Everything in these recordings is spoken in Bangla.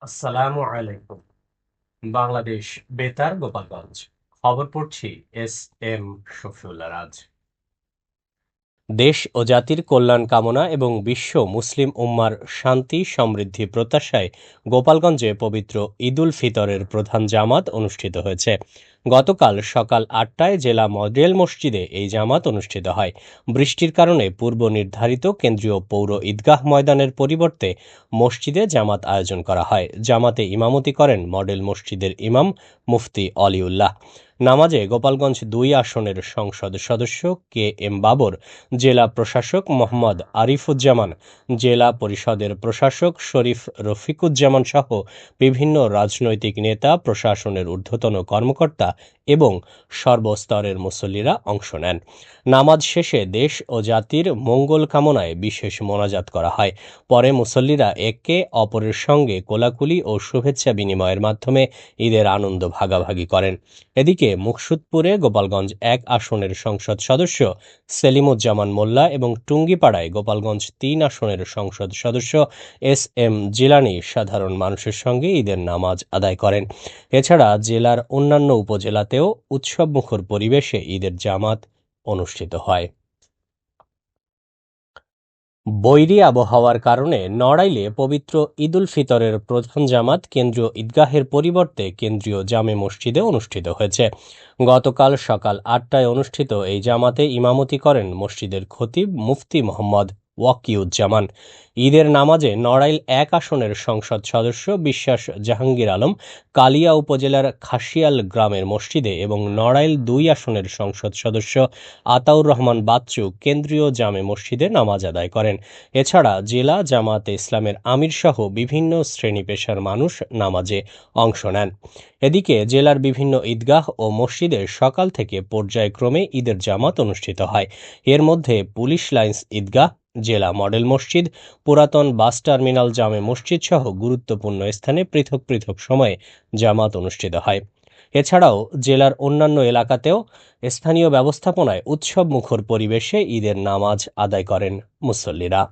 আসসালামু আলাইকুম। বাংলাদেশ বেতার গোপালগঞ্জ। খবর পড়ছি এস এম শফিউল্লাহ রাজ। দেশ ও জাতির কল্যাণ কামনা এবং বিশ্ব মুসলিম উম্মার শান্তি সমৃদ্ধি প্রত্যাশায় গোপালগঞ্জে পবিত্র ঈদুল ফিতরের প্রধান জামাত অনুষ্ঠিত হয়েছে। গতকাল সকাল ৮টায় জেলা মডেল মসজিদে এই জামাত অনুষ্ঠিত হয়। বৃষ্টির কারণে পূর্ব নির্ধারিত কেন্দ্রীয় পৌর ঈদগাহ ময়দানের পরিবর্তে মসজিদে জামাত আয়োজন করা হয়। জামাতে ইমামতি করেন মডেল মসজিদের ইমাম মুফতি অলিউল্লাহ। নামাজে গোপালগঞ্জ ২ আসনের সংসদ সদস্য কে এম বাবর, জেলা প্রশাসক মোহাম্মদ আরিফুজ্জামান, জেলা পরিষদের প্রশাসক শরীফ রফিকুজ্জামান সহ বিভিন্ন রাজনৈতিক নেতা, প্রশাসনের ঊর্ধ্বতন কর্মকর্তা এবং সর্বস্তরের মুসল্লিরা অংশ নেন। নামাজ শেষে দেশ ও জাতির মঙ্গল কামনায় বিশেষ মোনাজাত করা হয়। পরে মুসল্লিরা একে অপরের সঙ্গে কোলাকুলি ও শুভেচ্ছা বিনিময়ের মাধ্যমে ঈদের আনন্দ ভাগাভাগি করেন। এদিকে মুকসুদপুরে গোপালগঞ্জ ১ আসনের সংসদ সদস্য সেলিমুজ্জামান মোল্লা এবং টুঙ্গিপাড়ায় গোপালগঞ্জ ৩ আসনের সংসদ সদস্য এস এম জিলানী সাধারণ মানুষের সঙ্গে ঈদের নামাজ আদায় করেন। এছাড়া জেলার অন্যান্য উপজেলাতেও উৎসবমুখর পরিবেশে ঈদের জামাত অনুষ্ঠিত হয়। বৈরী আবহাওয়ার কারণে নড়াইলে পবিত্র ঈদুল ফিতরের প্রধান জামাত কেন্দ্রীয় ঈদগাহের পরিবর্তে কেন্দ্রীয় জামে মসজিদে অনুষ্ঠিত হয়েছে। গতকাল সকাল ৮টায় অনুষ্ঠিত এই জামাতে ইমামতি করেন মসজিদের খতিব মুফতি মোহাম্মদ ওয়াকিউজ্জামান। ঈদের নামাজে নড়াইল ১ আসনের সংসদ সদস্য বিশ্বাস জাহাঙ্গীর আলম কালিয়া উপজেলার খাসিয়াল গ্রামের মসজিদে এবং নড়াইল ২ আসনের সংসদ সদস্য আতাউর রহমান বাচ্চু কেন্দ্রীয় জামে মসজিদে নামাজ আদায় করেন। এছাড়া জেলা জামাতে ইসলামের আমির সহ বিভিন্ন শ্রেণী পেশার মানুষ নামাজে অংশ নেন। এদিকে জেলার বিভিন্ন ঈদগাহ ও মসজিদে সকাল থেকে পর্যায়ক্রমে ঈদের জামাত অনুষ্ঠিত হয়। এর মধ্যে পুলিশ লাইন্স ঈদগাহ, জেলা মডেল মসজিদ, পুরাতন বাস টার্মিনাল জামে মসজিদ সহ গুরুত্বপূর্ণ স্থানে পৃথক পৃথক সময়ে জামাত অনুষ্ঠিত হয়। এছাড়াও জেলার অন্যান্য এলাকাতেও স্থানীয় ব্যবস্থাপনায় উৎসবমুখর পরিবেশে ঈদের নামাজ আদায় করেন মুসল্লিরা।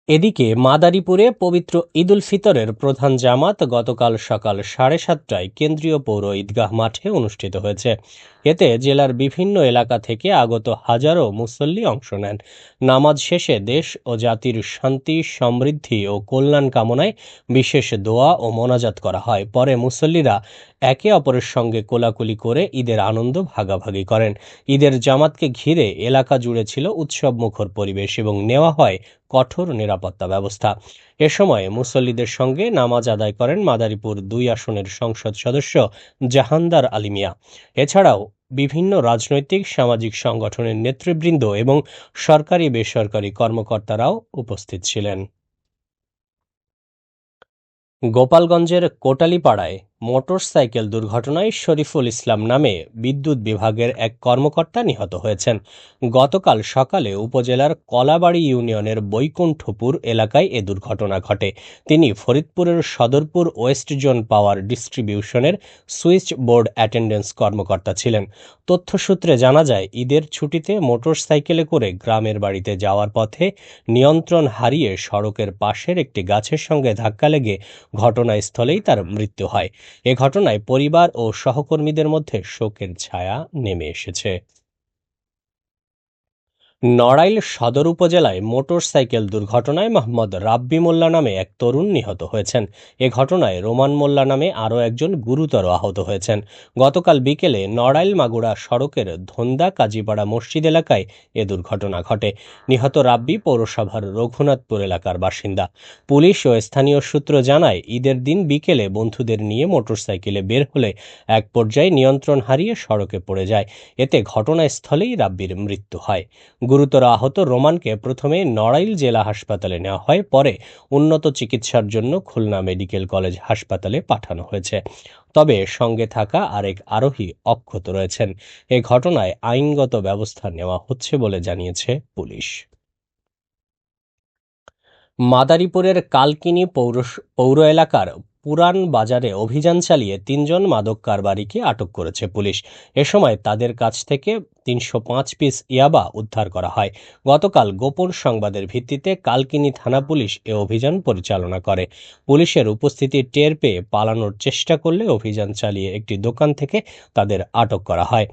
এদিকে মাদারীপুরে পবিত্র ঈদুল ফিতরের প্রধান জামাত গতকাল সকাল 7:30টায় কেন্দ্রীয় পৌর ঈদগাহ মাঠে অনুষ্ঠিত হয়েছে। এতে জেলার বিভিন্ন এলাকা থেকে আগত হাজারো মুসল্লি অংশ নেন। নামাজ শেষে দেশ ও জাতির শান্তি, সমৃদ্ধি ও কল্যাণ কামনায় বিশেষ দোয়া ও মোনাজাত করা হয়। পরে মুসল্লিরা একে অপরের সঙ্গে কোলাকুলি করে ঈদের আনন্দ ভাগাভাগি করেন। ঈদের জামাতকে ঘিরে এলাকা জুড়ে ছিল উৎসবমুখর পরিবেশ এবং নেওয়া হয় কঠোর নিরাপত্তা ব্যবস্থা। এ সময় মুসল্লিদের সঙ্গে নামাজ আদায় করেন মাদারীপুর ২ আসনের সংসদ সদস্য জাহানদার আলী মিয়া। এছাড়াও বিভিন্ন রাজনৈতিক সামাজিক সংগঠনের নেতৃবৃন্দ এবং সরকারি বেসরকারি কর্মকর্তারাও উপস্থিত ছিলেন। গোপালগঞ্জের কোটালীপাড়ায় মোটরসাইকেল দুর্ঘটনায় শরীফুল ইসলাম নামে বিদ্যুৎ বিভাগের এক কর্মকর্তা নিহত হয়েছেন। গতকাল সকালে উপজেলার কলাবাড়ি ইউনিয়নের বৈকুণ্ঠপুর এলাকায় এ দুর্ঘটনা ঘটে। তিনি ফরিদপুরের সদরপুর ওয়েস্ট জোন পাওয়ার ডিস্ট্রিবিউশনের সুইচ বোর্ড অ্যাটেন্ডেন্স কর্মকর্তা ছিলেন। তথ্যসূত্রে জানা যায়, ঈদের ছুটিতে মোটরসাইকেলে করে গ্রামের বাড়িতে যাওয়ার পথে নিয়ন্ত্রণ হারিয়ে সড়কের পাশের একটি গাছের সঙ্গে ধাক্কা লেগে ঘটনাস্থলেই তার মৃত্যু হয়। এ ঘটনায় পরিবার ও সহকর্মীদের মধ্যে শোকের ছায়া নেমে এসেছে। নড়াইল সদর উপজেলায় মোটরসাইকেল দুর্ঘটনায় মোহাম্মদ রাব্বি মোল্লা নামে এক তরুণ নিহত হয়েছেন। এ ঘটনায় রোমান মোল্লা নামে আরও একজন গুরুতর আহত হয়েছেন। গতকাল বিকেলে নড়াইল মাগুরা সড়কের ধন্দা কাজীপাড়া মসজিদ এলাকায় এ দুর্ঘটনা ঘটে। নিহত রাব্বি পৌরসভার রঘুনাথপুর এলাকার বাসিন্দা। পুলিশ ও স্থানীয় সূত্র জানায়, ঈদের দিন বিকেলে বন্ধুদের নিয়ে মোটরসাইকেলে বের হলে এক পর্যায়ে নিয়ন্ত্রণ হারিয়ে সড়কে পড়ে যায়। এতে ঘটনাস্থলেই রাব্বির মৃত্যু হয়। গুরুতর আহত রোমানকে প্রথমে নড়াইল জেলা হাসপাতালে নেওয়া হয়, পরে উন্নত চিকিৎসার জন্য খুলনা মেডিকেল কলেজ হাসপাতালে পাঠানো হয়েছে। তবে সঙ্গে থাকা আরেক আরোহী অক্ষত রয়েছেন। এ ঘটনায় আইনগত ব্যবস্থা নেওয়া হচ্ছে বলে জানিয়েছে পুলিশ। মাদারীপুরের কালকিনি পৌর এলাকার পুরান বাজারে অভিযান চালিয়ে ৩ জন মাদক কারবারিকে আটক করেছে পুলিশ। এ সময় তাদের কাছ থেকে ৩০৫ পিস ইয়াবা উদ্ধার করা হয়। গতকাল গোপন সংবাদের ভিত্তিতে কালকিনি থানা পুলিশ এ অভিযান পরিচালনা করে। পুলিশের উপস্থিতি টের পেয়ে পালানোর চেষ্টা করলে অভিযান চালিয়ে একটি দোকান থেকে তাদের আটক করা হয়।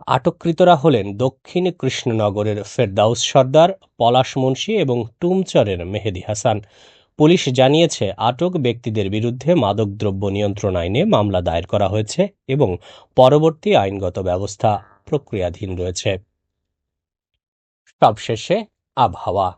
আটককৃতরা হলেন দক্ষিণ কৃষ্ণনগরের ফেরদাউস সর্দার, পলাশ মুন্সি এবং টুমচরের মেহেদি হাসান। পুলিশ জানিয়েছে আটক ব্যক্তিদের বিরুদ্ধে মাদকদ্রব্য নিয়ন্ত্রণ আইনে মামলা দায়ের করা হয়েছে এবং পরবর্তী আইনগত ব্যবস্থা প্রক্রিয়াধীন রয়েছে। সবশেষে আবহাওয়া।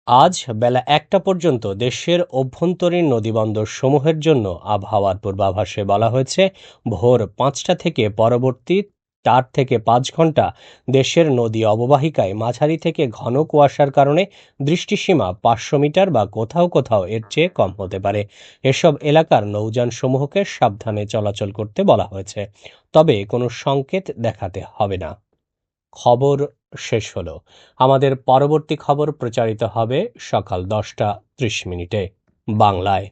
আজ বেলা ১টা পর্যন্ত দেশের অভ্যন্তরীণ নদীবন্দর সমূহের জন্য আবহাওয়ার পূর্বাভাসে বলা হয়েছে ভোর ৫টা থেকে পরবর্তী ৪ থেকে ৫ ঘন্টা দেশের নদী অববাহিকায় মাঝারি থেকে ঘন কুয়াশার কারণে দৃষ্টিসীমা ৫০০ মিটার বা কোথাও কোথাও এর চেয়ে কম হতে পারে। এসব এলাকার নৌযানসমূহকে সাবধানে চলাচল করতে বলা হয়েছে, তবে কোনো সংকেত দেখাতে হবে না। খবর শেষ হলো। আমাদের পরবর্তী খবর প্রচারিত হবে সকাল ১০টা ৩০ মিনিটে বাংলায়।